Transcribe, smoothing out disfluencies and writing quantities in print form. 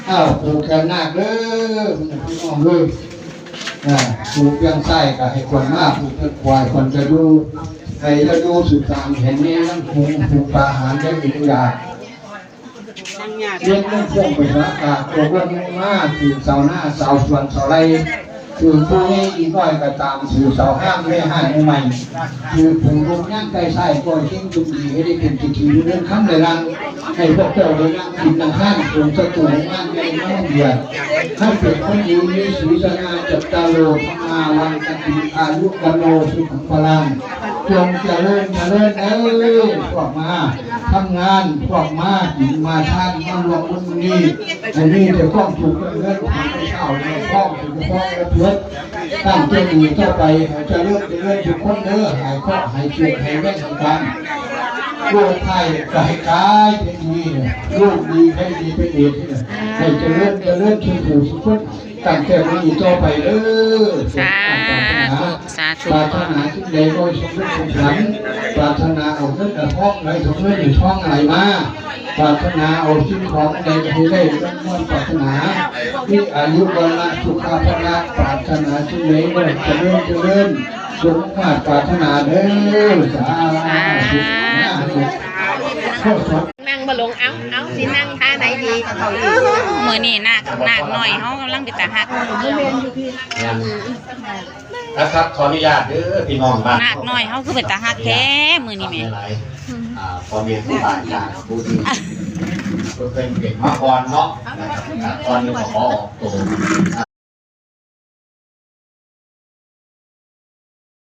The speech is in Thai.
อ้าวผูกแขนนาคเลยพี่น้องเลยผูกยังไส้ก็ให้คนมากผูกควายคนจะดูให้จะดูสุดตามเห็นนี้นั่งผูกปลาหารได้มีทุกอย่างเลี้ยงนั่งพวงไปละกาตัววันมากคือเสาหน้าเสาส่วนเสาไรคือผู้นี้อีกน้อยก็ตามคือเสาห้ามไม่ห้ามใหม่คือผูกลูกย่างไก่ไส้ก็ทิ้งจุดดีให้ได้เป็นจิตวิญญาณคำในรังให้พวกเจ้าได้นั่งกินนั่งข้างผูกสตูงานในน้องเบียดให้เป็นคนดีมีศีลงานจับตาโลธรรมาวันกติอายุกันโลสุขพลังจงเจริญพวกมาทำงานพวกมาหินมาท่านมาหลวงมุนนี้อันนี้จะต้องถูกเลื่อนของไม่เช่าในห้องถูกห้องและเพื่อนตั้งใจดีเจ้าไปจะเลื่อนทุกคนเด้อหายข้อหายเจ็บหายแม่ทำการลูกไทยกายกายเป็นดีลูกดีให้ดีเป็นเอกให้จะเลื่อนทุกผู้ทุกคนตั้งใจดีเจ้าไปเด้อสาธุปรารถนาที่ใดโดยสมบูรณ์สมบูรณ์ปรารถนาเอาเงินแต่ท้องไหลถุงเงินหรือท้องไหลมาปรารถนาเอาสิ่งของใดที่ได้ร่ำรวยปรารถนาที่อายุวันละสุขภาพละปรารถนาที่ใดโดยเจริญสมมาตรปรารถนาเด้อสาธุนั่งบะลงเอาสินั่งท่าไหนดีเขาอยู่มือนี่นาคหน่อยเขากำลังไปตาหักนะครับขออนุญาตเด้อพี่น้องบ้านนาคหน่อยเขาคือเป็นตาหักแท้มือนี่แม่พอมีผู้บาดจากผู้ที่เป็นเก่งมาก่อนเนาะก่อนจะขอออกตัว